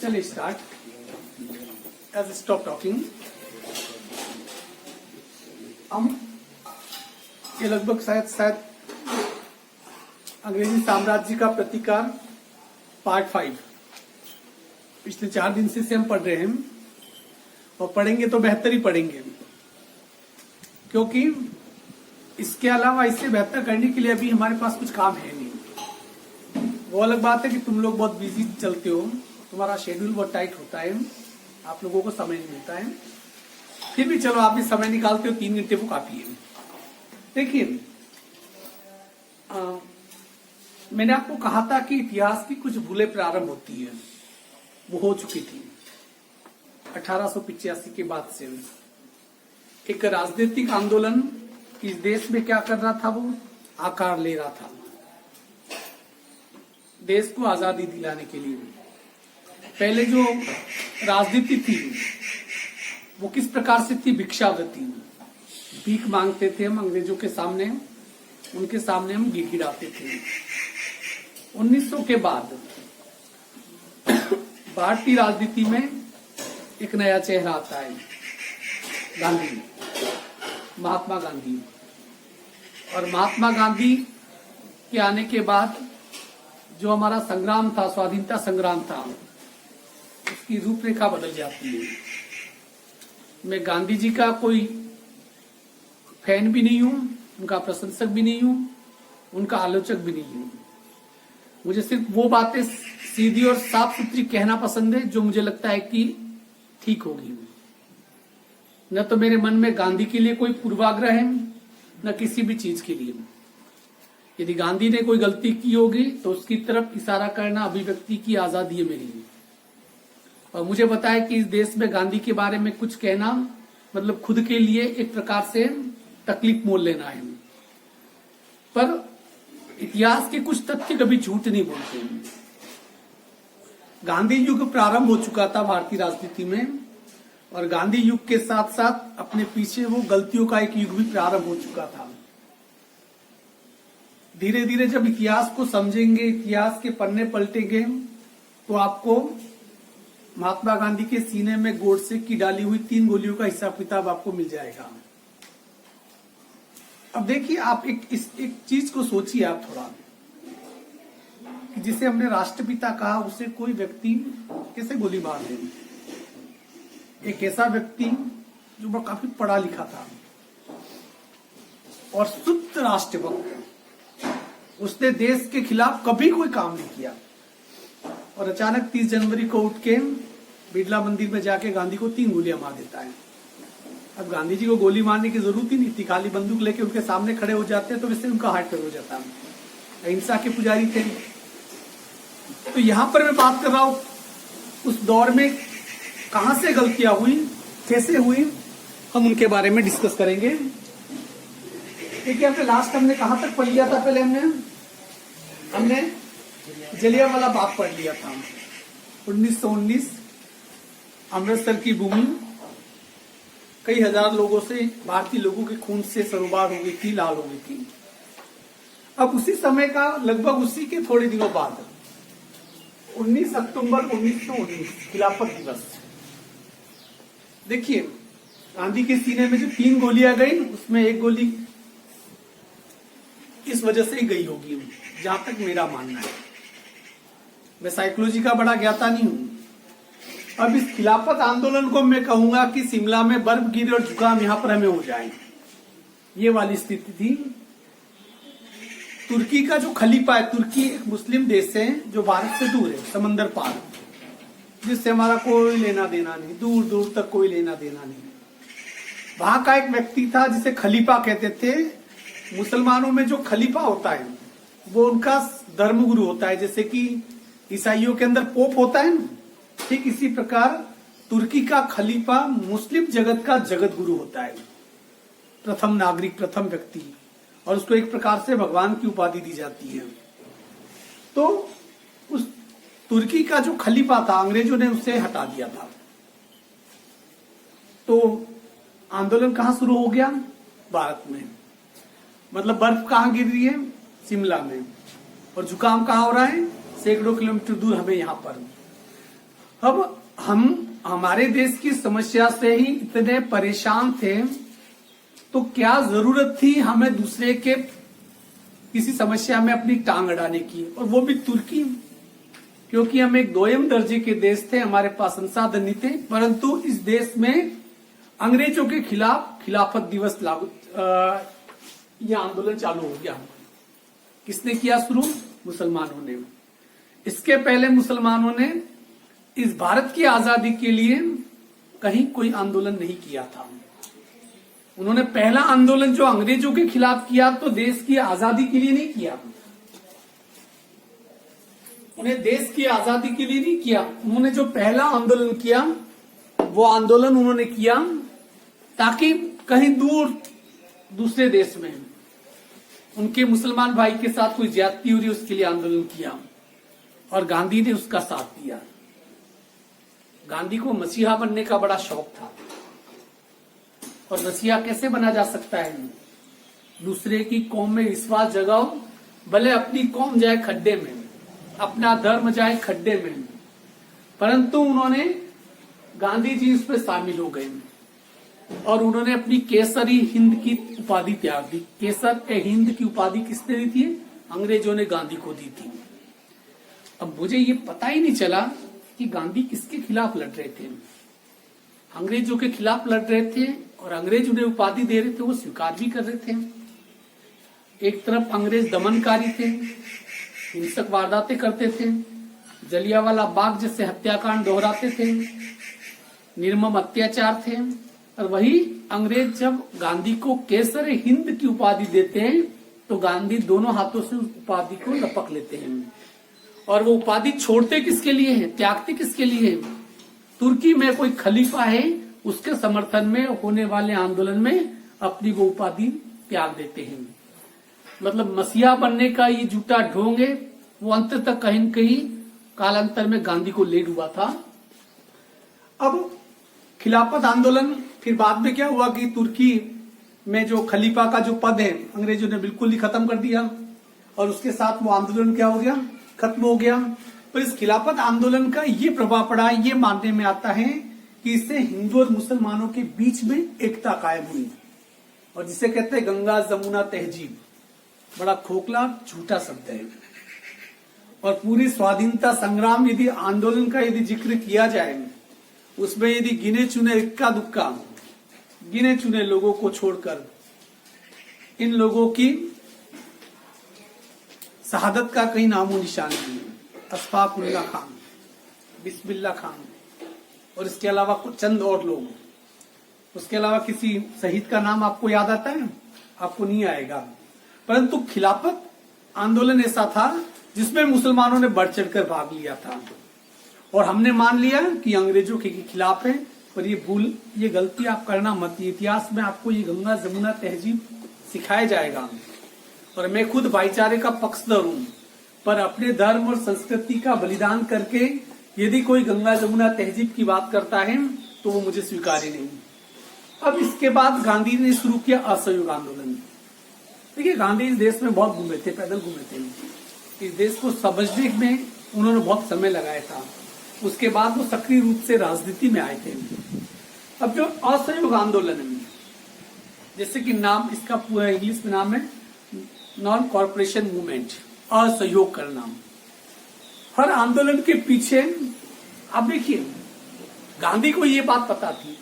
चलिए start as stop talking. हम ये लगभग शायद अंग्रेजी साम्राज्य का प्रतिकार पार्ट 5 पिछले 4 दिन से हम पढ़ रहे हैं और पढ़ेंगे तो बेहतर ही पढ़ेंगे, क्योंकि इसके अलावा इससे बेहतर करने के लिए अभी हमारे पास कुछ काम है नहीं। वो अलग बात है कि तुम लोग बहुत बिजी चलते हो, तुम्हारा शेड्यूल बहुत टाइट होता है, आप लोगों को समय नहीं मिलता है, फिर भी चलो आप भी समय निकालते हो। 3 घंटे वो काफी है। देखिए, मैंने आपको कहा था कि इतिहास की कुछ भूलें प्रारंभ होती है, वो हो चुकी थी 1885 के बाद से। एक राजनीतिक आंदोलन इस देश में क्या कर रहा था, वो आकार ले रहा था देश को आजादी दिलाने के लिए। पहले जो राजनीति थी वो किस प्रकार से थी? भिक्षावृत्ति, भीख मांगते थे हम अंग्रेजों के सामने, उनके सामने हम गिड़गिड़ाते थे। 1900 के बाद भारतीय राजनीति में एक नया चेहरा आता है, गांधी, महात्मा गांधी। और महात्मा गांधी के आने के बाद जो हमारा संग्राम था, स्वाधीनता संग्राम था, उसकी रूपरेखा बदल जाती है। मैं गांधी जी का कोई फैन भी नहीं हूं, उनका प्रशंसक भी नहीं हूं, उनका आलोचक भी नहीं हूं। मुझे सिर्फ वो बातें सीधी और साफ सुथरी कहना पसंद है जो मुझे लगता है कि ठीक होगी। न तो मेरे मन में गांधी के लिए कोई पूर्वाग्रह है, न किसी भी चीज के लिए। यदि गांधी ने कोई गलती की होगी तो उसकी तरफ इशारा करना अभिव्यक्ति की आजादी है मेरी। और मुझे पता है कि इस देश में गांधी के बारे में कुछ कहना मतलब खुद के लिए एक प्रकार से तकलीफ मोल लेना है। पर इतिहास के कुछ तथ्य कभी झूठ नहीं बोलते हैं। गांधी युग प्रारंभ हो चुका था भारतीय राजनीति में, और गांधी युग के साथ साथ अपने पीछे वो गलतियों का एक युग भी प्रारंभ हो चुका था। धीरे धीरे जब इतिहास को समझेंगे, इतिहास के पन्ने पलटेंगे, तो आपको महात्मा गांधी के सीने में गोडसे की डाली हुई 3 गोलियों का हिसाब किताब आपको मिल जाएगा। अब देखिए, आप एक चीज को सोचिए आप थोड़ा, कि जिसे हमने राष्ट्रपिता कहा उसे कोई व्यक्ति कैसे गोली मार दे। एक ऐसा व्यक्ति जो काफी पढ़ा लिखा था और शुद्ध राष्ट्रभक्त, उसने देश के खिलाफ कभी कोई काम नहीं किया, और अचानक 30 जनवरी को उठ के बिरला मंदिर में जाके गांधी को 3 गोलियां मार देता है। अब गांधी जी को गोली मारने की जरूरत ही नहीं थी, खाली बंदूक लेके उनके सामने खड़े हो जाते तो इससे उनका हार्ट फेल हो जाता। अहिंसा के पुजारी थे। तो यहां पर मैं बात कर रहा हूं उस दौर में कहां से गलतियां हुई, कैसे हुई, हम उनके बारे में डिस्कस करेंगे। देखिए, हमने लास्ट हमने कहां तक पढ़ लिया था? पहले हमने जलियांवाला बाग पढ़ लिया था। 1919 अमृतसर की भूमि कई हजार लोगों से, भारतीय लोगों के खून से सरोबार हो गई थी, लाल हो गई थी। अब उसी समय का लगभग उसी के थोड़े दिनों बाद 19 अक्टूबर 1919 खिलाफत दिवस। देखिए, गांधी के सीने में जो 3 गोलियां गई, उसमें एक गोली इस वजह से ही गई होगी, जहां तक मेरा मानना है। मैं साइकोलॉजी का बड़ा ज्ञाता नहीं हूं। अब इस खिलाफत आंदोलन को मैं कहूंगा कि शिमला में बर्फ गिरे और जुकाम यहां पर हमें हो जाए, ये वाली स्थिति थी। तुर्की का जो खलीफा है, तुर्की एक मुस्लिम देश है जो भारत से दूर है, समंदर पार, जिससे हमारा कोई लेना देना नहीं, दूर दूर तक कोई लेना देना नहीं। वहां का एक व्यक्ति था जिसे खलीफा कहते थे। मुसलमानों में जो खलीफा होता है वो उनका धर्मगुरु होता है, जैसे कि ईसाइयों के अंदर पोप होता है ना, ठीक इसी प्रकार तुर्की का खलीफा मुस्लिम जगत का जगत गुरु होता है, प्रथम नागरिक, प्रथम व्यक्ति, और उसको एक प्रकार से भगवान की उपाधि दी जाती है। तो उस तुर्की का जो खलीफा था, अंग्रेजों ने उसे हटा दिया था। तो आंदोलन कहां शुरू हो गया? भारत में। मतलब बर्फ कहां गिर रही है? शिमला में। और जुकाम कहां हो रहा है? सैकड़ों किलोमीटर दूर हमें यहां पर। अब हम हमारे देश की समस्या से ही इतने परेशान थे, तो क्या जरूरत थी हमें दूसरे के किसी समस्या में अपनी टांग अड़ाने की, और वो भी तुर्की। क्योंकि हम एक दोयम दर्जे के देश थे, हमारे पास संसाधन नहीं थे, परंतु इस देश में अंग्रेजों के खिलाफ खिलाफत दिवस लागू यह आंदोलन चालू हो गया। किसने किया शुरू? मुसलमानों ने। इसके पहले मुसलमानों ने इस भारत की आजादी के लिए कहीं कोई आंदोलन नहीं किया था। उन्होंने पहला आंदोलन जो अंग्रेजों के खिलाफ किया तो देश की आजादी के लिए नहीं किया, उन्हें देश की आजादी के लिए नहीं किया। उन्होंने जो पहला आंदोलन किया वो आंदोलन उन्होंने किया ताकि कहीं दूर दूसरे देश में उनके मुसलमान भाई के साथ कोई ज्यादती हो रही, उसके लिए आंदोलन किया, और गांधी ने उसका साथ दिया। गांधी को मसीहा बनने का बड़ा शौक था, और मसीहा कैसे बना जा सकता है? दूसरे की कौम में विश्वास जगाओ, भले अपनी कौम जाए खड्डे में, अपना धर्म जाए खड्डे में। परंतु उन्होंने, गांधी जी इस पर शामिल हो गए और उन्होंने अपनी केसरी हिंद की उपाधि त्याग दी। केसर ए हिंद की उपाधि किसने दी थी? अंग्रेजों ने गांधी को दी थी। अब मुझे ये पता ही नहीं चला कि गांधी किसके खिलाफ लड़ रहे थे। अंग्रेजों के खिलाफ लड़ रहे थे, और अंग्रेज उन्हें उपाधि दे रहे थे, वो स्वीकार भी कर रहे थे। एक तरफ अंग्रेज दमनकारी थे, हिंसक वारदातें करते थे, जलियांवाला बाग जैसे हत्याकांड दोहराते थे, निर्मम अत्याचार थे, और वही अंग्रेज जब गांधी को केसर हिंद की उपाधि देते हैं तो गांधी दोनों हाथों से उस उपाधि को लपक लेते हैं। और वो उपाधि छोड़ते किसके लिए है, त्यागते किसके लिए है? तुर्की में कोई खलीफा है, उसके समर्थन में होने वाले आंदोलन में अपनी वो उपाधि त्याग देते हैं। मतलब मसीहा बनने का ये झूठा ढोंग है, वो अंत तक कहीं न कहीं कालांतर में गांधी को ले डूबा था। अब खिलाफत आंदोलन फिर बाद में क्या हुआ कि तुर्की में जो खलीफा का जो पद है अंग्रेजों ने बिल्कुल ही खत्म कर दिया, और उसके साथ वो आंदोलन क्या हो गया, खत्म हो गया। पर इस खिलाफत आंदोलन का ये प्रभाव पड़ा, ये मानने में आता है कि इससे हिंदू और मुसलमानों के बीच में एकता कायम हुई, और जिसे कहते हैं गंगा जमुना तहजीब। बड़ा खोखला झूठा शब्द है। और पूरी स्वाधीनता संग्राम यदि आंदोलन का यदि जिक्र किया जाए, उसमें यदि गिने चुने इक्का दुक्का गिने चुने लोगों को छोड़कर इन लोगों की शहादत का कहीं नामो निशान नहीं है। अशफाकुल्लाह खान, बिस्मिल्लाह खान, और इसके अलावा कुछ चंद और लोग। उसके अलावा किसी शहीद का नाम आपको याद आता है? आपको नहीं आएगा। परंतु खिलाफत आंदोलन ऐसा था जिसमें मुसलमानों ने बढ़ चढ़कर भाग लिया था, और हमने मान लिया कि अंग्रेजों के खिलाफ है। पर ये भूल, ये गलती आप करना मत। इतिहास में आपको ये गंगा जमुना तहजीब सिखाया जाएगा, और मैं खुद भाईचारे का पक्षधर हूं, पर अपने धर्म और संस्कृति का बलिदान करके यदि कोई गंगा जमुना तहजीब की बात करता है तो वो मुझे स्वीकार्य नहीं। अब इसके बाद गांधी ने शुरू किया असहयोग आंदोलन। देखिए, गांधी इस देश में बहुत घूमे थे, पैदल घूमे थे। इस देश को समझने में उन्होंने बहुत समय लगाया था। उसके बाद वो सक्रिय रूप से राजनीति में आए थे। अब जो असहयोग आंदोलन है, जैसे कि नाम इसका पूरा इंग्लिश में नाम है नॉन कॉर्पोरेशन मूवमेंट, असहयोग करना। हर आंदोलन के पीछे आप देखिए, गांधी को ये बात पता थी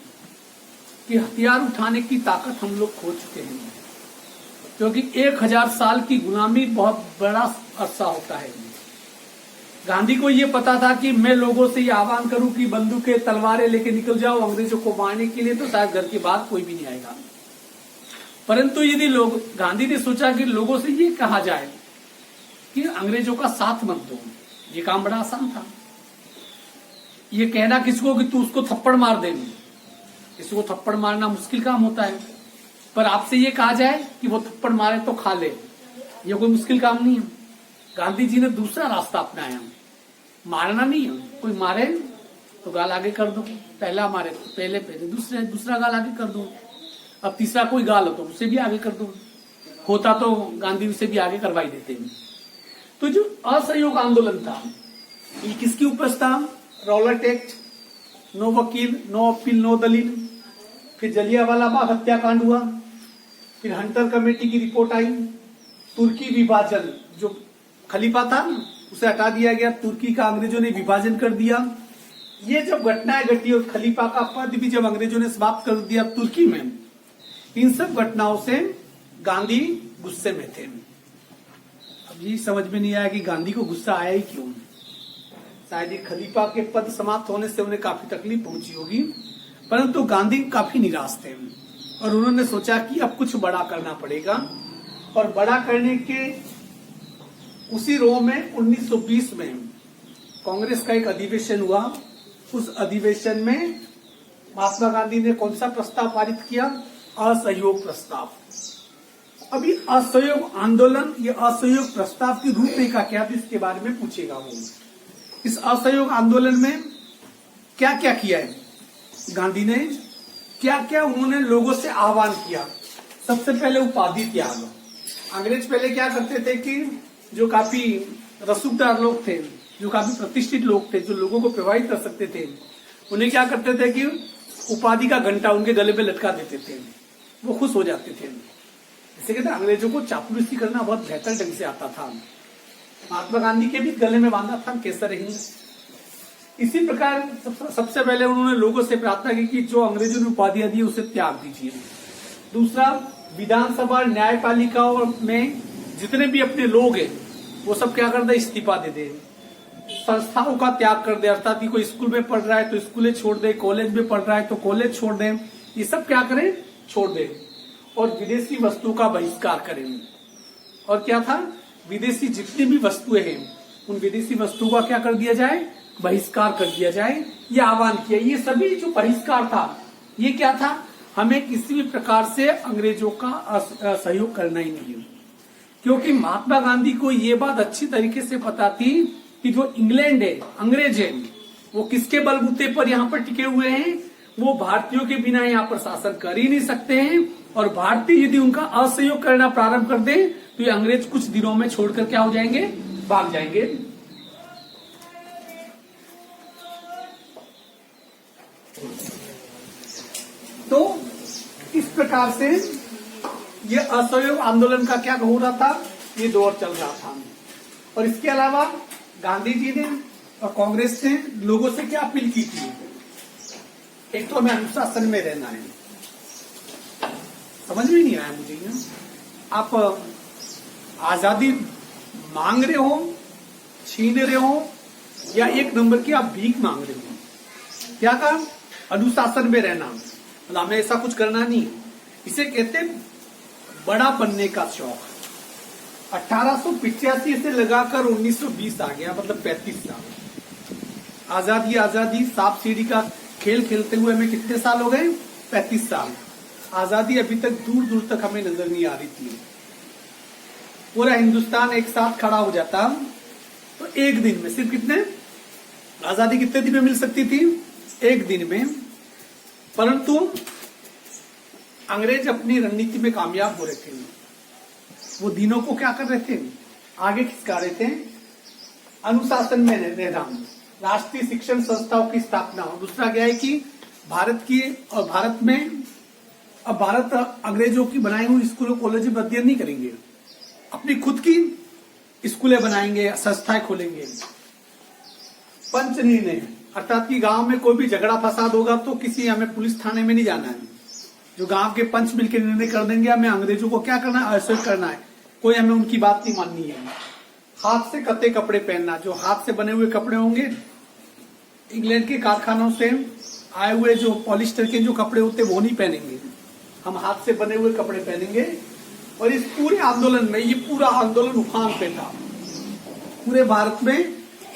कि हथियार उठाने की ताकत हम लोग खो चुके हैं, क्योंकि 1000 साल की गुलामी बहुत बड़ा अरसा होता है। गांधी को ये पता था कि मैं लोगों से ये आह्वान करूं कि बंदूकें तलवारें लेके निकल जाओ अंग्रेजों को मारने के लिए, तो शायद घर के बाहर कोई भी नहीं आएगा। परंतु यदि गांधी ने सोचा कि लोगों से ये कहा जाए कि अंग्रेजों का साथ मत दो, ये काम बड़ा आसान था। ये कहना किसको कि तू उसको थप्पड़ मार दे, किसी को थप्पड़ मारना मुश्किल काम होता है, पर आपसे ये कहा जाए कि वो थप्पड़ मारे तो खा ले, ये कोई मुश्किल काम नहीं है। गांधी जी ने दूसरा रास्ता अपनाया, मारना नहीं है। कोई मारे तो गाल आगे कर दो, पहला मारे तो पहले दूसरा गाल आगे कर दो, अब तीसरा कोई गाल हो तो उसे भी आगे कर दो। होता तो गांधी उसे भी आगे करवाई देते हैं। तो जो असहयोग आंदोलन था, ये किसकी उपज था? रॉलेट एक्ट, नो वकील, नो अपील, नो दलील। फिर जलियांवाला बाग हत्याकांड हुआ, फिर हंटर कमेटी की रिपोर्ट आई, तुर्की विभाजन, जो खलीफा था उसे हटा दिया गया, तुर्की का अंग्रेजों ने विभाजन कर दिया। ये जब घटनाएं घटी और खलीफा का पद भी जब अंग्रेजों ने समाप्त कर दिया तुर्की में, इन सब घटनाओं से गांधी गुस्से में थे। अब ये समझ में नहीं आया कि गांधी को गुस्सा आया ही क्यों। शायद ये खलीफा के पद समाप्त होने से उन्हें काफी तकलीफ पहुंची होगी, परंतु गांधी काफी निराश थे और उन्होंने सोचा कि अब कुछ बड़ा करना पड़ेगा। और बड़ा करने के उसी रोह में 1920 में कांग्रेस का एक अधिवेशन हुआ। उस अधिवेशन में महात्मा गांधी ने कौन सा प्रस्ताव पारित किया? असहयोग प्रस्ताव। अभी असहयोग आंदोलन, ये असहयोग प्रस्ताव की रूपरेखा क्या थी इसके बारे में पूछेगा वो। इस असहयोग आंदोलन में क्या क्या किया है गांधी ने, क्या क्या उन्होंने लोगों से आह्वान किया? सबसे पहले उपाधि त्याग। अंग्रेज पहले क्या करते थे कि जो काफी रसूखदार लोग थे, जो काफी प्रतिष्ठित लोग थे, जो लोगों को प्रभावित कर सकते थे, उन्हें क्या करते थे कि उपाधि का घंटा उनके गले पे लटका देते थे, वो खुश हो जाते थे। इसे कहते अंग्रेजों को चापलूसी करना बहुत बेहतर ढंग से आता था। महात्मा गांधी के भी गले में बांधा था केसर हिंद। इसी प्रकार सबसे पहले उन्होंने लोगों से प्रार्थना की कि जो अंग्रेजों ने उपाधियां दी उसे त्याग दीजिए। दूसरा, विधानसभा न्यायपालिका में जितने भी अपने लोग हैं वो सब क्या कर दे, इस्तीफा दे दे। संस्थाओं का त्याग कर दे, अर्थात कोई स्कूल में पढ़ रहा है तो स्कूलें छोड़ दे, कॉलेज में पढ़ रहा है तो कॉलेज छोड़ दे, ये सब क्या करें, छोड़ दे। और विदेशी वस्तु का बहिष्कार करें। और क्या था, विदेशी जितनी भी वस्तुएं हैं उन विदेशी वस्तुओं का क्या कर दिया जाए, बहिष्कार कर दिया जाए, ये आह्वान किया। ये सभी जो बहिष्कार था ये क्या था, हमें किसी भी प्रकार से अंग्रेजों का सहयोग करना ही नहीं है। क्योंकि महात्मा गांधी को ये बात अच्छी तरीके से पता थी कि जो इंग्लैंड है, अंग्रेज है, वो किसके बलबूते पर यहाँ पर टिके हुए हैं, वो भारतीयों के बिना यहाँ पर शासन कर ही नहीं सकते हैं। और भारतीय यदि उनका असहयोग करना प्रारंभ कर दे तो ये अंग्रेज कुछ दिनों में छोड़कर क्या हो जाएंगे, भाग जाएंगे। तो इस प्रकार से ये असहयोग आंदोलन का क्या हो रहा था, ये दौर चल रहा था। और इसके अलावा गांधी जी ने और कांग्रेस ने लोगों से क्या अपील की थी? एक तो हमें अनुशासन में रहना है। समझ में नहीं आया मुझे ये। आप आजादी मांग रहे हो, छीन रहे हो, या एक नंबर की आप भीख मांग रहे हो? क्या कहा? अनुशासन में रहना, मतलब हमें ऐसा कुछ करना नहीं। इसे कहते बड़ा बनने का शौक। 1885 से लगाकर 1920 आ गया, मतलब 35 साल। आजादी आजादी सांप सीढ़ी का खेल खेलते हुए हमें कितने साल हो गए? 35 साल। आजादी अभी तक दूर दूर तक हमें नजर नहीं आ रही थी। पूरा हिंदुस्तान एक साथ खड़ा हो जाता तो एक दिन में, सिर्फ कितने, आजादी कितने दिन में मिल सकती थी? एक दिन में। परंतु अंग्रेज अपनी रणनीति में कामयाब हो रहे थे। वो दिनों को क्या कर रहे थे, आगे खिसका रहे थे। अनुशासन में रहना, राष्ट्रीय शिक्षण संस्थाओं की स्थापना। दूसरा क्या है कि भारत की और भारत में अब भारत अंग्रेजों की बनाई हुई स्कूलों कॉलेज में अध्ययन नहीं करेंगे, अपनी खुद की स्कूलें बनाएंगे, संस्थाएं खोलेंगे। पंच निर्णय, अर्थात कि गांव में कोई भी झगड़ा फसाद होगा तो किसी हमें पुलिस थाने में नहीं जाना है। जो गांव के पंच मिलकर निर्णय कर देंगे हमें अंग्रेजों को क्या करना है, असहयोग करना है। कोई हमें उनकी बात नहीं माननी है। हाथ से कते कपड़े पहनना, जो हाथ से बने हुए कपड़े होंगे, इंग्लैंड के कारखानों से आए हुए जो पॉलिस्टर के जो कपड़े होते वो नहीं पहनेंगे, हम हाथ से बने हुए कपड़े पहनेंगे। और इस पूरे आंदोलन में, ये पूरा आंदोलन उफान पे था। पूरे भारत में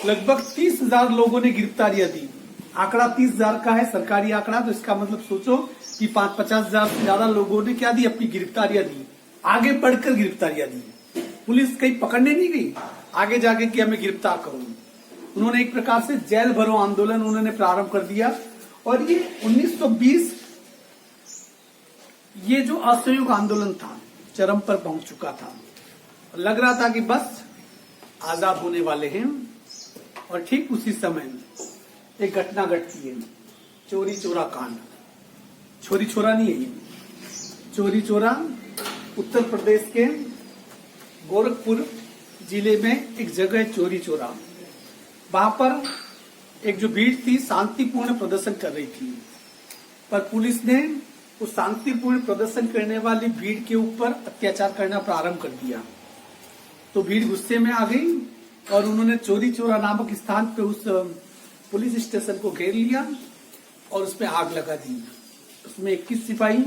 लगभग 30,000 लोगों ने गिरफ्तारियां दी। आंकड़ा 30,000 का है, सरकारी आंकड़ा, तो इसका मतलब सोचो कि 50,000 से ज्यादा लोगों ने क्या दी, अपनी गिरफ्तारियां दी। आगे बढ़कर गिरफ्तारियां दी। पुलिस कहीं पकड़ने नहीं गई, आगे जाके कि हमें गिरफ्तार करो। उन्होंने एक प्रकार से जेल भरो आंदोलन उन्होंने प्रारंभ कर दिया। और ये 1920 ये जो असहयोग आंदोलन था चरम पर पहुंच चुका था। लग रहा था कि बस आजाद होने वाले हैं। और ठीक उसी समय एक घटना घटती है, चोरी चोरा कांड। चोरी चोरा नहीं है ये, चोरी चोरा उत्तर प्रदेश के गोरखपुर जिले में एक जगह है चोरी चोरा। वहां पर एक जो भीड़ थी शांतिपूर्ण प्रदर्शन कर रही थी, पर पुलिस ने उस शांतिपूर्ण प्रदर्शन करने वाली भीड़ के ऊपर अत्याचार करना प्रारंभ कर दिया। तो भीड़ गुस्से में आ गई और उन्होंने चोरी चोरा नामक स्थान पे उस पुलिस स्टेशन को घेर लिया और उसमें आग लगा दी। उसमें 21 सिपाही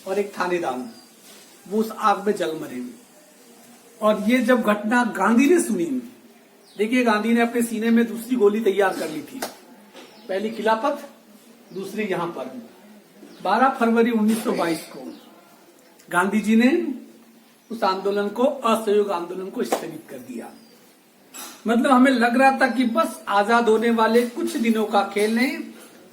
और एक थानेदार वो उस आग में जल मरे। और ये जब घटना गांधी ने सुनी, देखिए गांधी ने अपने सीने में दूसरी गोली तैयार कर ली थी, पहली खिलाफत, दूसरी यहां पर। 12 फरवरी 1922 को गांधी जी ने उस आंदोलन को, असहयोग आंदोलन को स्थगित कर दिया। मतलब हमें लग रहा था कि बस आजाद होने वाले कुछ दिनों का खेल है,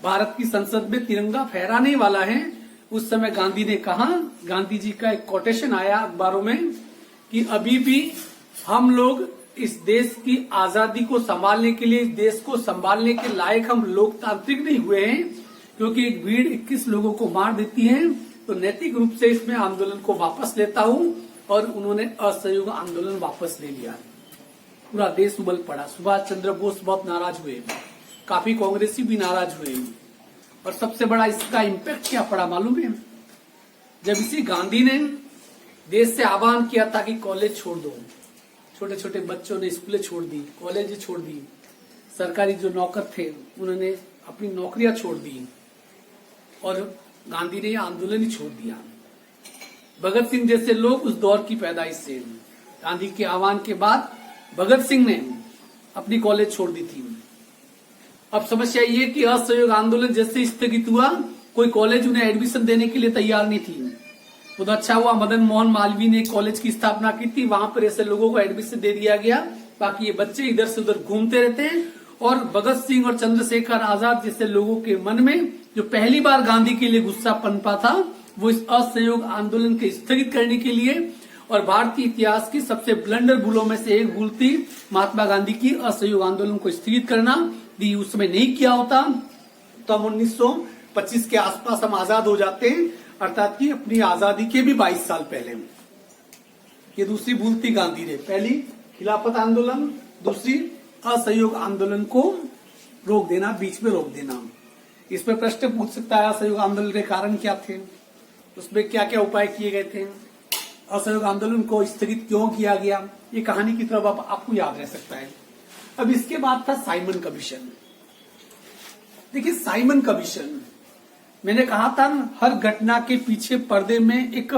भारत की संसद में तिरंगा फहराने वाला है। उस समय गांधी ने कहा, गांधी जी का एक कोटेशन आया अखबारों में कि अभी भी हम लोग इस देश की आजादी को संभालने के लिए, इस देश को संभालने के लायक हम लोकतांत्रिक नहीं हुए हैं, क्योंकि एक भीड़ 21 लोगों को मार देती है। तो नैतिक रूप से इसमें आंदोलन को वापस लेता हूं। और उन्होंने असहयोग आंदोलन वापस ले लिया। पूरा देश उबल पड़ा। सुभाष चंद्र बोस बहुत नाराज हुए, काफी कांग्रेसी भी नाराज हुए। और सबसे बड़ा इसका इम्पैक्ट क्या पड़ा मालूम है? जब इसी गांधी ने देश से आह्वान किया था कि कॉलेज छोड़ दो, छोटे छोटे बच्चों ने स्कूलें छोड़ दी, कॉलेज छोड़ दी, सरकारी जो नौकर थे उन्होंने अपनी नौकरियां छोड़ दी और गांधी ने यह आंदोलन ही छोड़ दिया। भगत सिंह जैसे लोग उस दौर की पैदाइश से, गांधी के आह्वान के बाद भगत सिंह ने अपनी कॉलेज छोड़ दी थी। अब समस्या ये कि असहयोग आंदोलन जैसे स्थगित हुआ, कोई कॉलेज उन्हें एडमिशन देने के लिए तैयार नहीं थी। खुद अच्छा हुआ मदन मोहन मालवीय ने कॉलेज की स्थापना की थी, वहां पर ऐसे लोगों को एडमिशन दे दिया गया। बाकी ये बच्चे इधर से उधर घूमते रहते हैं। और भगत सिंह और चंद्रशेखर आजाद जैसे लोगों के मन में जो पहली बार गांधी के लिए गुस्सा पनपा था, वो इस असहयोग आंदोलन के स्थगित करने के लिए। और भारतीय इतिहास की सबसे ब्लंडर भूलों में से एक भूल थी महात्मा गांधी की असहयोग आंदोलन को स्थगित करना। यदि उस समय नहीं किया होता तो हम 1925 के आसपास हम आजाद हो जाते हैं, अर्थात कि अपनी आजादी के भी 22 साल पहले। ये दूसरी भूल थी गांधी ने, पहली खिलाफत आंदोलन, दूसरी असहयोग आंदोलन को रोक देना, बीच में रोक देना। इसमें प्रश्न पूछ सकता है असहयोग आंदोलन के कारण क्या थे, उसमें क्या क्या उपाय किए गए थे, असहयोग आंदोलन को स्थगित क्यों किया गया। ये कहानी की तरफ आपको याद रह सकता है। अब इसके बाद था साइमन कमीशन। देखिए साइमन कमीशन, मैंने कहा था हर घटना के पीछे पर्दे में एक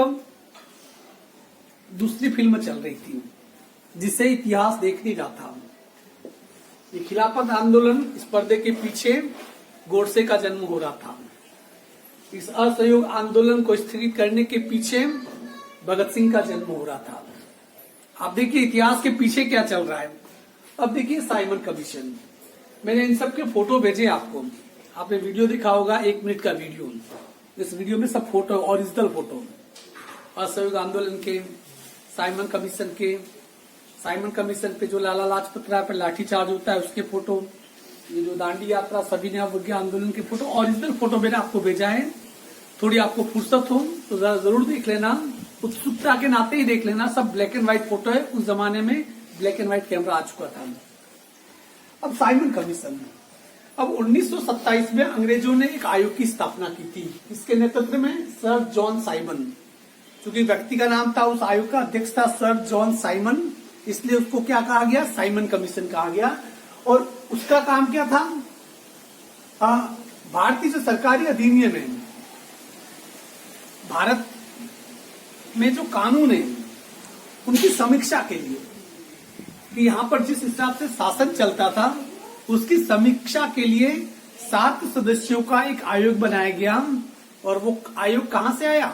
दूसरी फिल्म चल रही थी जिसे इतिहास देख नहीं रहा था। ये खिलाफत आंदोलन, इस पर्दे के पीछे गोडसे का जन्म हो रहा था। इस असहयोग आंदोलन को स्थगित करने के पीछे भगत सिंह का जन्म हो रहा था। आप देखिए इतिहास के पीछे क्या चल रहा है। अब देखिए साइमन कमीशन, मैंने इन सब के फोटो भेजे आपको, आपने वीडियो देखा होगा, 1 मिनट का वीडियो। इस वीडियो में सब फोटो, ओरिजिनल फोटो असहयोग आंदोलन के, साइमन कमीशन के, साइमन कमीशन पे जो लाला लाजपत राय पर लाठीचार्ज होता है उसके फोटो, ये जो दांडी यात्रा, सविनय अवज्ञा आंदोलन के फोटो, ओरिजिनल फोटो मैंने आपको भेजा है। थोड़ी आपको फुर्सत हो तो जरूर देख लेना, उत्सुकता के नाते ही देख लेना। सब ब्लैक एंड व्हाइट फोटो है, उस जमाने में ब्लैक एंड व्हाइट कैमरा आ चुका था। अब साइमन कमीशन, अब 1927 में अंग्रेजों ने एक आयोग की स्थापना की थी, इसके नेतृत्व में सर जॉन साइमन, चूंकि व्यक्ति का नाम था, उस आयोग का अध्यक्ष था सर जॉन साइमन, इसलिए उसको क्या कहा गया, साइमन कमीशन कहा गया। और उसका काम क्या था, भारतीय जो सरकारी अधिनियम है, भारत में जो कानून है उनकी समीक्षा के लिए, कि यहाँ पर जिस हिसाब से शासन चलता था उसकी समीक्षा के लिए 7 सदस्यों का एक आयोग बनाया गया। और वो आयोग कहां से आया,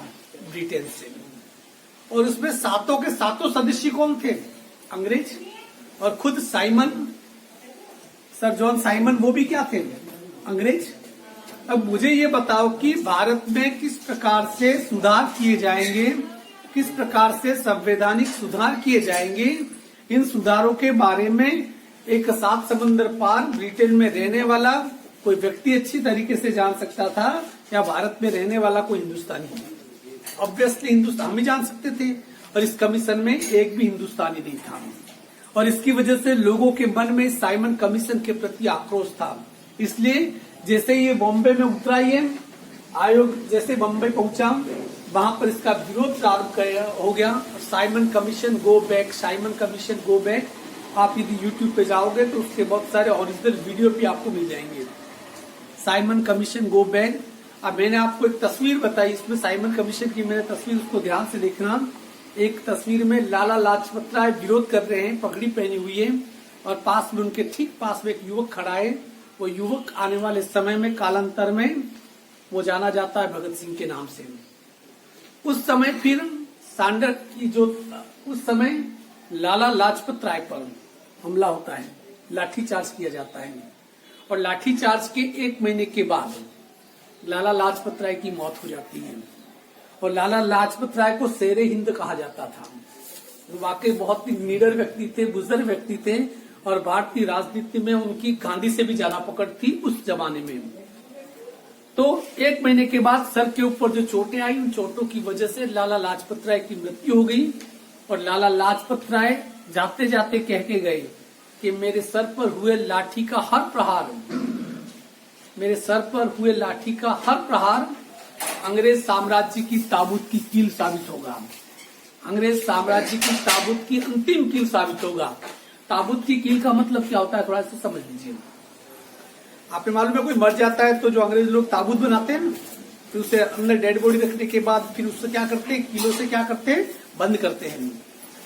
ब्रिटेन से। और उसमें 7 के 7 सदस्य कौन थे, अंग्रेज। और खुद साइमन, सर जॉन साइमन, वो भी क्या थे, अंग्रेज। अब मुझे ये बताओ कि भारत में किस प्रकार से सुधार किए जाएंगे, किस प्रकार से संवैधानिक सुधार किए जाएंगे, इन सुधारों के बारे में एक 7 समंदर पार ब्रिटेन में रहने वाला कोई व्यक्ति अच्छी तरीके से जान सकता था या भारत में रहने वाला कोई हिंदुस्तानी। ऑब्वियसली हिंदुस्तान हम ही जान सकते थे, और इस कमीशन में एक भी हिंदुस्तानी नहीं था, और इसकी वजह से लोगों के मन में साइमन कमीशन के प्रति आक्रोश था। इसलिए जैसे ये बॉम्बे में उतरा, ये आयोग जैसे बॉम्बे पहुंचा, वहां पर इसका विरोध प्रारंभ हो गया। Simon commission go back, Simon commission go back. आप यदि YouTube पे जाओगे तो उसके बहुत सारे ओरिजिनल वीडियो भी आपको मिल जाएंगे। Simon commission go back. अब मैंने आपको एक तस्वीर बताई, इसमें साइमन कमीशन की मैंने तस्वीर, उसको ध्यान से देखना। एक तस्वीर में लाला लाजपत राय विरोध कर रहे हैं, पगड़ी पहनी हुई है, और पास में उनके ठीक पास में एक युवक खड़ा है। वो युवक आने वाले समय में कालांतर में वो जाना जाता है भगत सिंह के नाम से। उस समय फिर सांडर की जो उस समय लाला लाजपत राय पर हमला होता है, लाठीचार्ज किया जाता है, और लाठीचार्ज के 1 महीने के बाद लाला लाजपत राय की मौत हो जाती है। और लाला लाजपत राय को शेरे हिंद कहा जाता था। वो वाकई बहुत ही निडर व्यक्ति थे, बुजुर्ग व्यक्ति थे, और भारतीय राजनीति में उनकी गांधी से भी ज्यादा पकड़ थी उस जमाने में। तो 1 महीने के बाद सर के ऊपर जो चोटें आई, उन चोटों की वजह से लाला लाजपत राय की मृत्यु हो गई। और लाला लाजपत राय जाते जाते कह के गए कि मेरे सर पर हुए लाठी का हर प्रहार, मेरे सर पर हुए लाठी का हर प्रहार अंग्रेज साम्राज्य की ताबूत की कील साबित होगा। अंग्रेज साम्राज्य की ताबूत की अंतिम कील साबित होगा। ताबूत की कील का मतलब क्या होता है, थोड़ा सा समझ लीजिए। आपने मालूम है कोई मर जाता है तो जो अंग्रेज लोग ताबूत बनाते हैं, फिर उसे अंदर डेड बॉडी रखने के बाद फिर उससे क्या करते हैं, कीलों से क्या करते हैं, बंद करते हैं।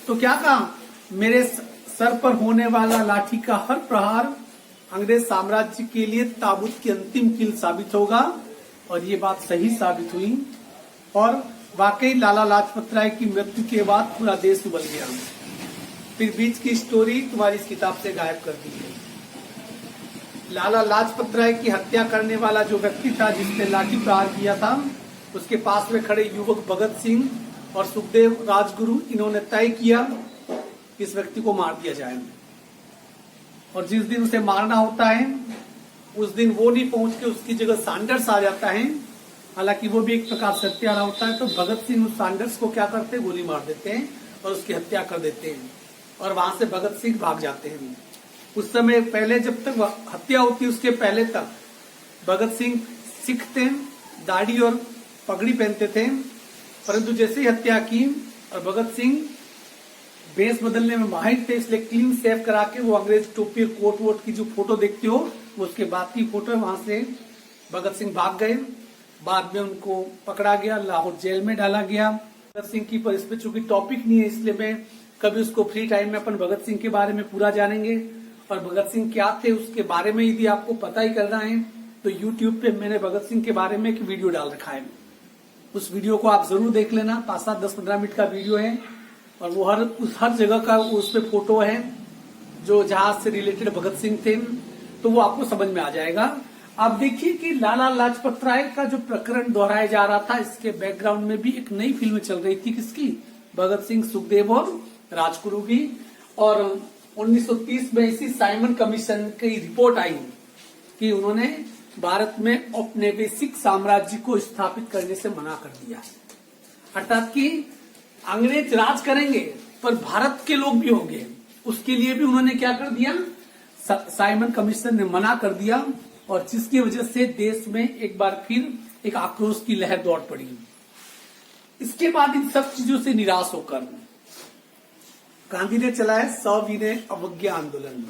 तो क्या कहा, मेरे सर पर होने वाला लाठी का हर प्रहार अंग्रेज साम्राज्य के लिए ताबूत की अंतिम कील साबित होगा। और ये बात सही साबित हुई, और वाकई लाला लाजपत राय की मृत्यु के बाद पूरा देश उबल गया। फिर बीच की स्टोरी तुम्हारी इस किताब से गायब कर दी है। लाला लाजपत राय की हत्या करने वाला जो व्यक्ति था, जिसने लाठी प्रहार किया था, उसके पास में खड़े युवक भगत सिंह और सुखदेव राजगुरु, इन्होंने तय किया इस व्यक्ति को मार दिया जाए। और जिस दिन उसे मारना होता है उस दिन वो नहीं पहुंच के उसकी जगह सैंडर्स आ जाता है। हालांकि वो भी एक प्रकार से हत्यारा होता है। तो भगत सिंह उस सैंडर्स को क्या करते हैं, गोली मार देते हैं और उसकी हत्या कर देते हैं, और वहां से भगत सिंह भाग जाते हैं। उस समय पहले जब तक हत्या होती है उसके पहले तक भगत सिंह सिख थे, दाढ़ी और पगड़ी पहनते थे, परंतु जैसे ही हत्या की और भगत सिंह बेस बदलने में माहिर थे, इसलिए क्लीन सेव करा के वो अंग्रेज टोपी और कोट वोट की जो फोटो देखते हो वो उसके बाद की फोटो है। वहां से भगत सिंह भाग गए। बाद में उनको पकड़ा गया, लाहौर जेल में डाला गया। भगत सिंह की पर इस पे चूंकि टॉपिक नहीं है, इसलिए मैं कभी उसको फ्री टाइम में अपन भगत सिंह के बारे में पूरा जानेंगे। और भगत सिंह क्या थे उसके बारे में यदि आपको पता ही करना है तो YouTube पे मैंने भगत सिंह के बारे में एक वीडियो डाल रखा है। उस वीडियो को आप जरूर देख लेना। 5-7, 10-15 मिनट का वीडियो है, और वो हर जगह का उस पे फोटो है जो जहाज से रिलेटेड भगत सिंह थे, तो वो आपको समझ में आ जाएगा। आप देखिए कि लाला लाजपत राय का जो प्रकरण दोहराया जा रहा था, इसके बैकग्राउंड में भी एक नई फिल्म चल रही थी, किसकी, भगत सिंह, सुखदेव और राजगुरु की। और 1930 में इसी साइमन कमीशन की रिपोर्ट आई कि उन्होंने भारत में औपनिवेशिक साम्राज्य को स्थापित करने से मना कर दिया। अर्थात कि अंग्रेज राज करेंगे पर भारत के लोग भी होंगे, उसके लिए भी उन्होंने क्या कर दिया, साइमन कमीशन ने मना कर दिया। और जिसकी वजह से देश में एक बार फिर एक आक्रोश की लहर दौड़ पड़ी। इसके बाद इन सब चीजों से निराश होकर गांधी ने चलाया सविनय अवज्ञा आंदोलन।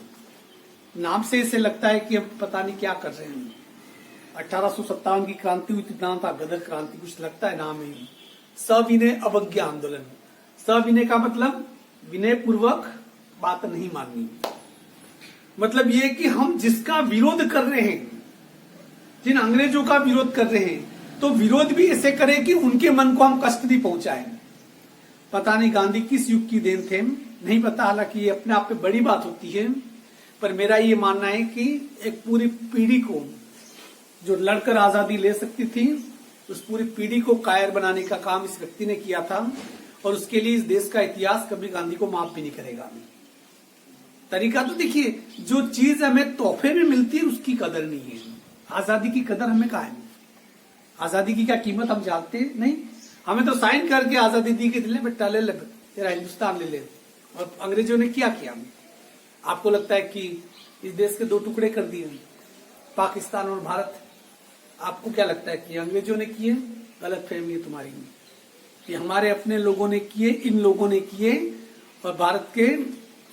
नाम से इसे लगता है कि अब पता नहीं क्या कर रहे हैं। 1857 की क्रांति हुई, नाम था गदर क्रांति, कुछ लगता है नाम ही। सविनय अवज्ञा आंदोलन। सविनय का मतलब विनय पूर्वक बात नहीं माननी। मतलब ये कि हम जिसका विरोध कर रहे हैं, जिन अंग्रेजों का विरोध कर रहे हैं, तो विरोध भी ऐसे करें कि उनके मन को हम कष्ट नहीं पहुंचाएं। पता नहीं गांधी किस युग की देन थे, नहीं पता। हालांकि ये अपने आप पे बड़ी बात होती है, पर मेरा ये मानना है कि एक पूरी पीढ़ी को जो लड़कर आजादी ले सकती थी, उस पूरी पीढ़ी को कायर बनाने का काम इस व्यक्ति ने किया था। और उसके लिए इस देश का इतिहास कभी गांधी को माफ भी नहीं करेगा। तरीका तो देखिए, जो चीज हमें तोहफे में मिलती है उसकी कदर नहीं है। आजादी की कदर हमें कहा है? आजादी की क्या कीमत हम जानते नहीं। हमें तो साइन करके आजादी दी कि दिले बेटा ले ले, तेरा हिंदुस्तान ले ले। और अंग्रेजों ने क्या किया? आपको लगता है कि इस देश के दो टुकड़े कर दिए, पाकिस्तान और भारत? आपको क्या लगता है कि अंग्रेजों ने किए? गलत फहमी है तुम्हारी। ये हमारे अपने लोगों ने किए, इन लोगों ने किए। और भारत के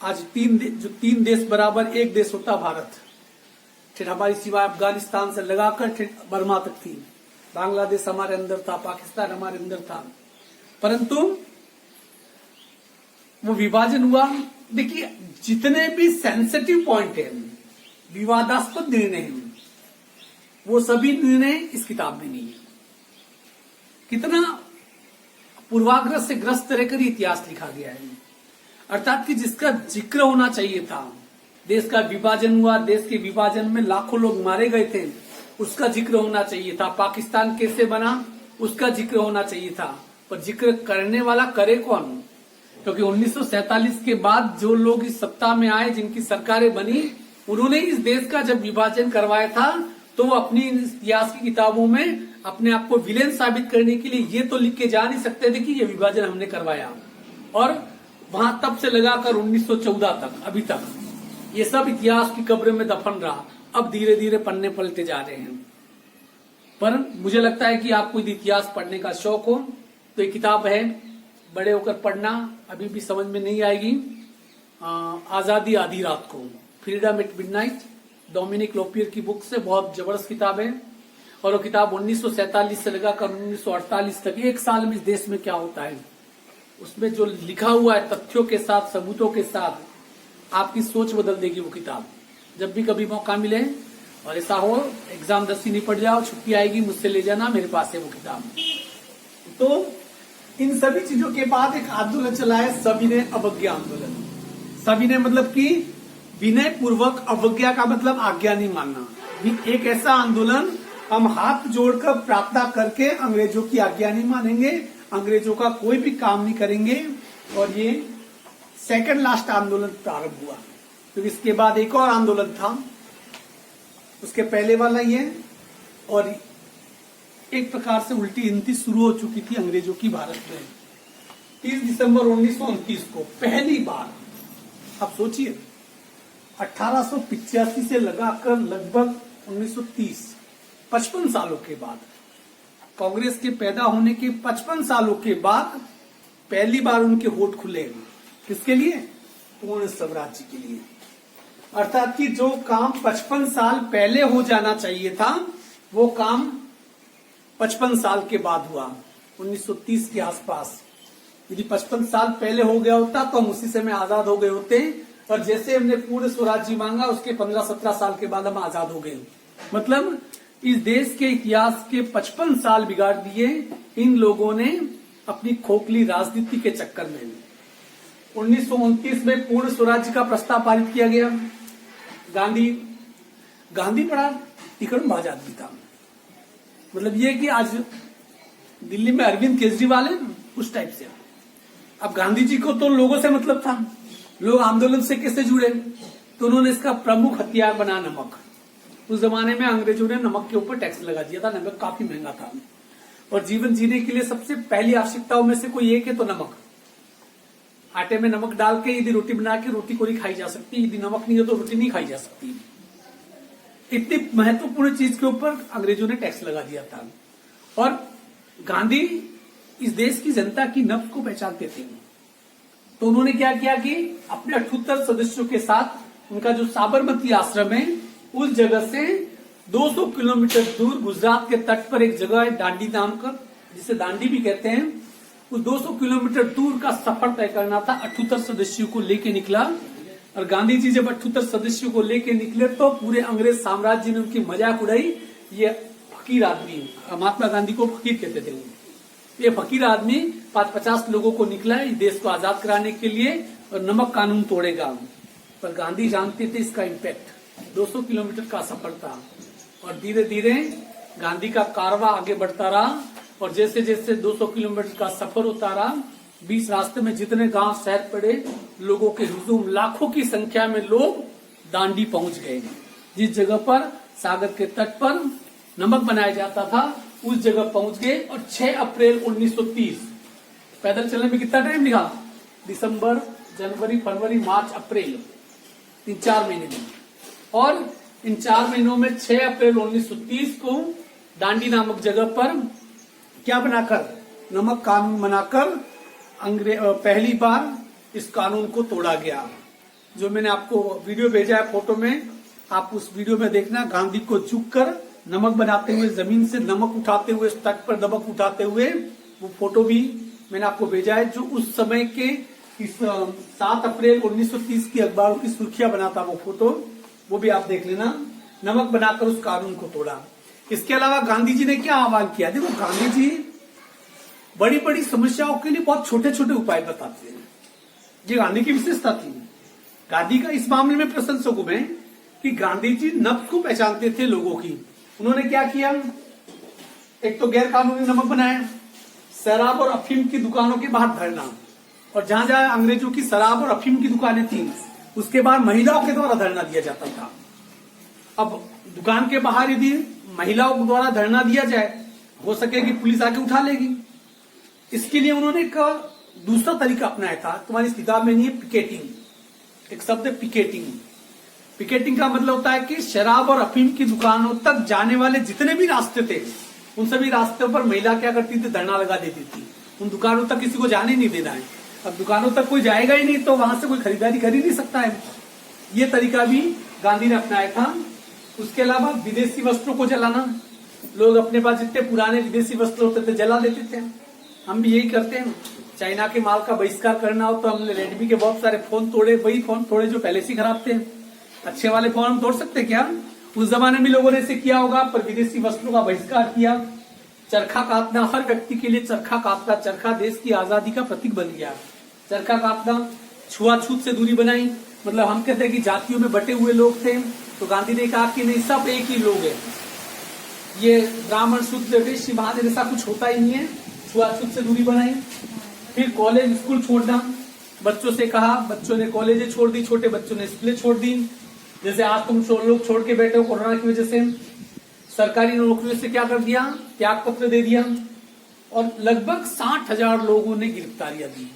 आज तीन देश बराबर एक देश होता भारत। फिर हमारी सीमा अफगानिस्तान से लगाकर फिर बर्मा तक थी, बांग्लादेश हमारे अंदर था, पाकिस्तान हमारे अंदर था। परंतु वो विभाजन हुआ। देखिए, जितने भी सेंसिटिव पॉइंट है, विवादास्पद निर्णय हैं, वो सभी निर्णय इस किताब में नहीं है। कितना पूर्वाग्रह से ग्रस्त रहकर इतिहास लिखा गया है। अर्थात कि जिसका जिक्र होना चाहिए था, देश का विभाजन हुआ, देश के विभाजन में लाखों लोग मारे गए थे, उसका जिक्र होना चाहिए था। पाकिस्तान कैसे बना, उसका जिक्र होना चाहिए था। पर जिक्र करने वाला करे कौन? क्योंकि 1947 के बाद जो लोग इस सत्ता में आए, जिनकी सरकारें बनी, उन्होंने इस देश का जब विभाजन करवाया था, तो वो अपनी इतिहास की किताबों में अपने आप को विलेन साबित करने के लिए ये तो लिख के जा नहीं सकते थे कि ये विभाजन हमने करवाया। और वहां तब से लगाकर 1914 तक, अभी तक ये सब इतिहास की कब्र में दफन रहा। अब धीरे धीरे पन्ने पलटे जा रहे हैं। पर मुझे लगता है कि आपको यदि इतिहास पढ़ने का शौक हो तो ये किताब है, बड़े होकर पढ़ना। अभी भी समझ में नहीं आएगी। आजादी आधी रात को, फ्रीडम एट मिडनाइट, डोमिनिक लोपियर की बुक से, बहुत जबरदस्त किताब है। और वो किताब 1947 से लगाकर 1948 तक, एक साल में इस देश में क्या होता है, उसमें जो लिखा हुआ है तथ्यों के साथ, सबूतों के साथ, आपकी सोच बदल देगी वो किताब। जब भी कभी मौका मिले और ऐसा हो, एग्जाम 10 नहीं पढ़ जाओ, छुट्टी आएगी, मुझसे ले जाना, मेरे पास है वो किताब। तो इन सभी चीजों के बाद एक आंदोलन चला है, सविनय अवज्ञा आंदोलन। सविनय मतलब कि विनय पूर्वक, अवज्ञा का मतलब आज्ञा नहीं मानना। एक ऐसा आंदोलन, हम हाथ जोड़कर प्रार्थना करके अंग्रेजों की आज्ञा नहीं मानेंगे, अंग्रेजों का कोई भी काम नहीं करेंगे। और ये सेकंड लास्ट आंदोलन प्रारंभ हुआ। तो इसके बाद एक और आंदोलन था, उसके पहले वाला ये, और एक प्रकार से उल्टी हिंदी शुरू हो चुकी थी अंग्रेजों की भारत में। 30 दिसंबर 1929 को पहली बार, आप सोचिए, 1885 से लगाकर लगभग 1930, 55 सालों के बाद, कांग्रेस के पैदा होने के 55 सालों के बाद पहली बार उनके होठ खुले। किसके लिए? पूर्ण स्वराज्य के लिए। अर्थात कि जो काम 55 साल पहले हो जाना चाहिए था, वो काम 55 साल के बाद हुआ, 1930 के आसपास। यदि 55 साल पहले हो गया होता तो हम उसी समय आजाद हो गए होते। और जैसे हमने पूर्ण स्वराज्य मांगा, उसके 15-17 साल के बाद हम आजाद हो गए। मतलब इस देश के इतिहास के 55 साल बिगाड़ दिए इन लोगों ने अपनी खोखली राजनीति के चक्कर में। 1929 में पूर्ण स्वराज्य का प्रस्ताव पारित किया गया। गांधी बड़ा तिकड़मबाज आदमी था। मतलब ये कि आज दिल्ली में अरविंद केजरीवाल है, उस टाइप से। अब गांधी जी को तो लोगों से मतलब था, लोग आंदोलन से कैसे जुड़े, तो उन्होंने इसका प्रमुख हथियार बना नमक। उस जमाने में अंग्रेजों ने नमक के ऊपर टैक्स लगा दिया था, नमक काफी महंगा था। और जीवन जीने के लिए सबसे पहली आवश्यकताओं में से कोई एक है तो नमक। आटे में नमक डाल के यदि रोटी बना के रोटी को नहीं खाई जा सकती, यदि नमक नहीं हो तो रोटी नहीं खाई जा सकती। इतनी महत्वपूर्ण चीज के ऊपर अंग्रेजों ने टैक्स लगा दिया था। और गांधी इस देश की जनता की नब्ज को पहचानते थे, तो उन्होंने क्या किया कि अपने 78 सदस्यों के साथ उनका जो साबरमती आश्रम है, उस जगह से 200 किलोमीटर दूर गुजरात के तट पर एक जगह है दांडी नाम का, जिसे दांडी भी कहते हैं, उस 200 किलोमीटर दूर का सफर तय करना था। 78 सदस्यों को लेके निकला। और गांधी जी जब 78 सदस्यों को लेके निकले तो पूरे अंग्रेज साम्राज्य ने उनकी मजाक उड़ाई। ये फकीर आदमी, महात्मा गांधी को फकीर कहते थे, ये फकीर आदमी 50 लोगों को निकला है देश को आजाद कराने के लिए और नमक कानून तोड़ेगा। पर गांधी जानते थे इसका इम्पैक्ट। 200 किलोमीटर का सफर था और धीरे धीरे गांधी का कारवां आगे बढ़ता रहा। और जैसे जैसे 200 किलोमीटर का सफर होता रहा, बीच रास्ते में जितने गांव शहर पड़े, लोगों के हुजूम, लाखों की संख्या में लोग दांडी पहुंच गए, जिस जगह पर सागर के तट पर नमक बनाया जाता था, उस जगह पहुंच गए। और 6 अप्रैल 1930, पैदल चलने में कितना टाइम लिखा? दिसंबर, जनवरी, फरवरी, मार्च, अप्रैल, 3-4 महीने में। और इन 4 महीनों में 6 अप्रैल 1930 को दांडी नामक जगह पर क्या बनाकर, नमक कानून बनाकर पहली बार इस कानून को तोड़ा गया। जो मैंने आपको वीडियो भेजा है फोटो में, आप उस वीडियो में देखना, गांधी को झुक कर नमक बनाते हुए, जमीन से नमक उठाते हुए, तट पर नमक उठाते हुए, वो फोटो भी मैंने आपको भेजा है। जो उस समय के इस 7 अप्रैल 1930 की अखबारों की सुर्खियां बनाता वो फोटो, वो भी आप देख लेना। नमक बनाकर उस कानून को तोड़ा। इसके अलावा गांधी जी ने क्या आह्वान किया? देखो, गांधी जी बड़ी बड़ी समस्याओं के लिए बहुत छोटे छोटे उपाय बताते हैं। ये गांधी की विशेषता थी। गांधी का इस मामले में प्रशंसक हूं मैं कि गांधी जी नब्ज को पहचानते थे लोगों की। उन्होंने क्या किया? एक तो गैर कानूनी नमक बनाया, शराब और अफीम की दुकानों के बाहर धरना, और जहां जहां अंग्रेजों की शराब और अफीम की दुकानें थी उसके बाहर महिलाओं के द्वारा धरना दिया जाता था। अब दुकान के बाहर यदि महिलाओं द्वारा धरना दिया जाए, हो सके कि पुलिस आके उठा लेगी। इसके लिए उन्होंने एक दूसरा तरीका अपनाया था, तुम्हारी इस किताब में नहीं है, पिकेटिंग। एक शब्द है पिकेटिंग। पिकेटिंग का मतलब होता है कि शराब और अफीम की दुकानों तक जाने वाले जितने भी रास्ते थे, उन सभी रास्तों पर महिला क्या करती थी? धरना लगा देती थी। उन दुकानों तक किसी को जाने नहीं देना है। अब दुकानों तक कोई जाएगा ही नहीं तो वहां से कोई खरीदारी कर ही नहीं सकता है। ये तरीका भी गांधी ने अपनाया था। उसके अलावा विदेशी वस्त्रों को जलाना, लोग अपने पास जितने पुराने विदेशी वस्त्र होते थे जला देते थे। हम भी यही करते हैं। चाइना के माल का बहिष्कार करना हो तो हमने रेडमी के बहुत सारे फोन तोड़े, वही फोन तोड़े जो पहले से ही खराब थे। अच्छे वाले फोन हम तोड़ सकते क्या? उस जमाने में लोगों ने इसे किया होगा, पर विदेशी वस्त्रों का बहिष्कार किया। चरखा काटना, हर व्यक्ति के लिए चरखा काटना, चरखा देश की आजादी का प्रतीक बन गया। चरखा काटना, छुआछूत से दूरी बनाई। मतलब हम कहते हैं कि जातियों में बटे हुए लोग थे, तो गांधी ने कहा कि नहीं, सब एक ही लोग हैं। ये ब्राह्मण, शूद्र, वैश्य, महाजन ऐसा कुछ होता ही नहीं है। छुआछूत से दूरी बनाई। फिर कॉलेज स्कूल छोड़ना, बच्चों से कहा, बच्चों ने कॉलेज छोड़ दी, छोटे बच्चों ने स्कूलें छोड़ दी। जैसे आज तुम लोग छोड़ के बैठे हो कोरोना की वजह से। सरकारी नौकरियों से क्या कर दिया? त्याग पत्र दे दिया। और लगभग 60,000 लोगों ने गिरफ्तारियां दी,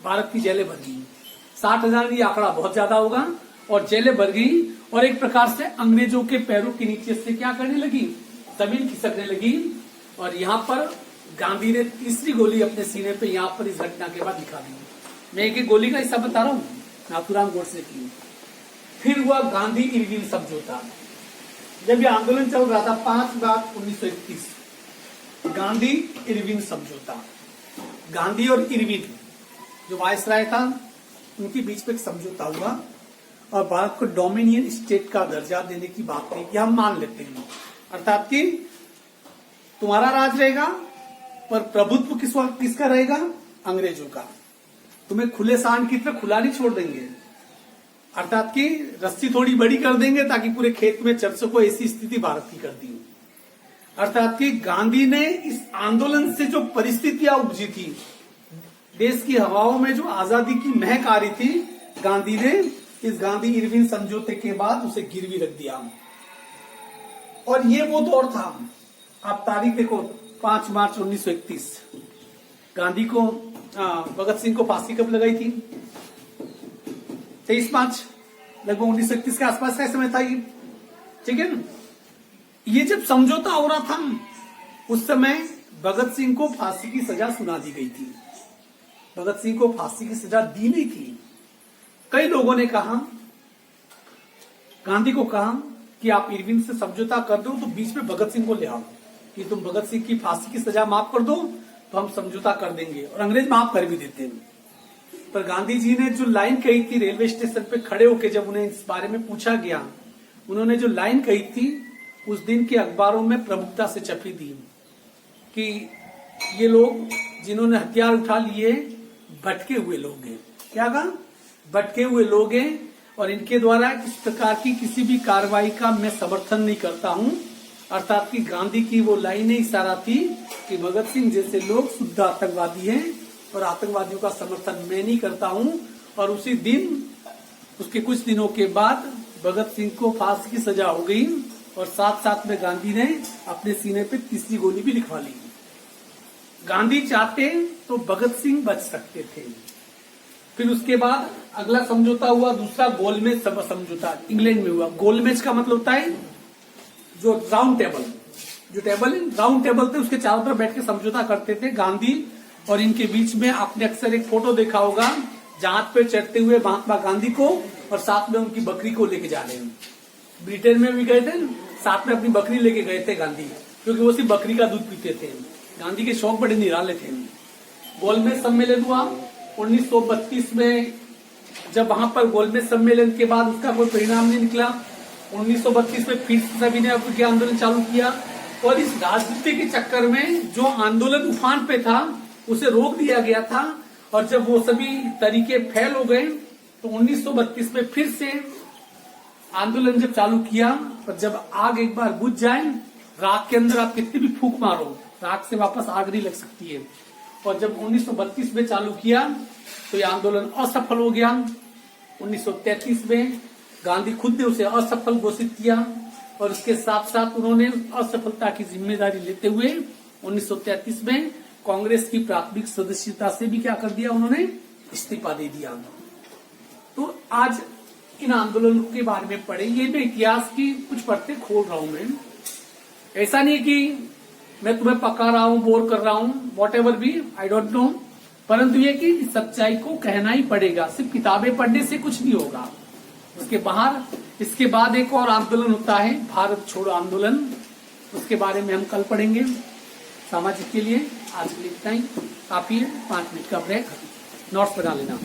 भारत की जेलें भर गई। 60,000 ये आंकड़ा बहुत ज्यादा होगा। और जेलें भर गई, और एक प्रकार से अंग्रेजों के पैरों के नीचे से क्या करने लगी? जमीन खिसकने लगी। और यहाँ पर गांधी ने तीसरी गोली अपने सीने पे यहाँ पर इस घटना के बाद दिखा दी। मैं एक गोली का हिस्सा बता रहा हूँ, नाथूराम गोडसे की। फिर हुआ गांधी इरविन समझौता। जब ये आंदोलन चल रहा था 5 मार्च 1931, गांधी इरविन समझौता। गांधी और इरविन जो वायसराय था, उनके बीच में एक समझौता हुआ और भारत को डोमिनियन स्टेट का दर्जा देने की बात थी कि हम मान लेते हैं। अर्थात कि तुम्हारा राज रहेगा, पर प्रभुत्व किसका रहेगा? अंग्रेजों का। तुम्हें खुले सांड की तरह खुला नहीं छोड़ देंगे। अर्थात कि रस्सी थोड़ी बड़ी कर देंगे ताकि पूरे खेत में चर सको, ऐसी स्थिति भारत की कर दी। अर्थात कि गांधी ने इस आंदोलन से जो परिस्थितियां उपजी थी, देश की हवाओं में जो आजादी की महक आ रही थी, गांधी ने इस गांधी इरविन समझौते के बाद उसे गिरवी रख दिया। और ये वो दौर था, आप तारीख देखो, 5 मार्च 1931। गांधी को भगत सिंह को फांसी कब लगाई थी? 23 मार्च लगभग 1931 के आसपास का समय था ये, ठीक है ना। ये जब समझौता हो रहा था, उस समय भगत सिंह को फांसी की सजा सुना दी गई थी। भगत सिंह को फांसी की सजा दी नहीं थी। कई लोगों ने कहा, गांधी को कहा कि आप इरविन से समझौता कर दो तो बीच में भगत सिंह को ले आओ कि तुम भगत सिंह की फांसी की सजा माफ कर दो तो हम समझौता कर देंगे, और अंग्रेज माफ कर भी देते हैं। पर गांधी जी ने जो लाइन कही थी रेलवे स्टेशन पे खड़े होकर, जब उन्हें इस बारे में पूछा गया, उन्होंने जो लाइन कही थी उस दिन के अखबारों में प्रमुखता से छपी थी कि ये लोग जिन्होंने हथियार उठा लिए भटके हुए लोग हैं। क्या कहा? भटके हुए लोग हैं, और इनके द्वारा इस प्रकार की किसी भी कार्रवाई का मैं समर्थन नहीं करता हूं। अर्थात कि गांधी की वो लाइनें इशारा थी कि भगत सिंह जैसे लोग शुद्ध आतंकवादी हैं और आतंकवादियों का समर्थन मैं नहीं करता हूं। और उसी दिन, उसके कुछ दिनों के बाद भगत सिंह को फांसी की सजा हो गई और साथ साथ में गांधी ने अपने सीने पे तीसरी गोली भी लिखवा ली। गांधी चाहते तो भगत सिंह बच सकते थे। फिर उसके बाद अगला समझौता हुआ दूसरा, गोलमेज समझौता, इंग्लैंड में हुआ। गोलमेज का मतलब होता है जो राउंड टेबल, जो टेबल है राउंड टेबल थे, उसके चारों तरफ बैठ के समझौता करते थे। गांधी और इनके बीच में आपने अक्सर एक फोटो देखा होगा, जहाज पे चढ़ते हुए महात्मा गांधी को और साथ में उनकी बकरी को लेके जा रहे हैं। ब्रिटेन में भी गए थे, साथ में अपनी बकरी लेके गए थे गांधी, क्योंकि वो सिर्फ बकरी का दूध पीते थे। गांधी के शौक बड़े निराले थे। गोलमेज सम्मेलन हुआ 1932 में। जब वहां पर गोलमेज सम्मेलन के बाद उसका कोई परिणाम नहीं निकला, 1932 में फिर सभी ने अपने आंदोलन चालू किया। और इस राजनीति के चक्कर में जो आंदोलन उफान पे था उसे रोक दिया गया था। और जब वो सभी तरीके फैल हो गए तो 1932 में फिर से आंदोलन जब चालू किया, पर जब आग एक बार बुझ जाए, राख के अंदर आप कितनी भी फूंक मारो, राख से वापस आग नहीं लग सकती है। और जब 1932 में चालू किया तो ये आंदोलन असफल हो गया। 1933 में गांधी खुद ने उसे असफल घोषित किया और इसके साथ साथ उन्होंने असफलता की जिम्मेदारी लेते हुए 1933 में कांग्रेस की प्राथमिक सदस्यता से भी क्या कर दिया, उन्होंने इस्तीफा दे दिया। तो आज इन आंदोलनों के बारे में पढ़े, ये मैं इतिहास की कुछ पढ़ते खोल रहा हूं। मैं ऐसा नहीं कि मैं तुम्हें पका रहा हूं, बोर कर रहा हूं, वॉट एवर भी, आई डोंट नो, परंतु ये कि सच्चाई को कहना ही पड़ेगा। सिर्फ किताबें पढ़ने से कुछ नहीं होगा। उसके बाहर इसके बाद एक और आंदोलन होता है, भारत छोड़ो आंदोलन, उसके बारे में हम कल पढ़ेंगे। सामाजिक के लिए आज के लिए इतना ही काफी है। 5 मिनट का ब्रेक, नोट्स बना लेना।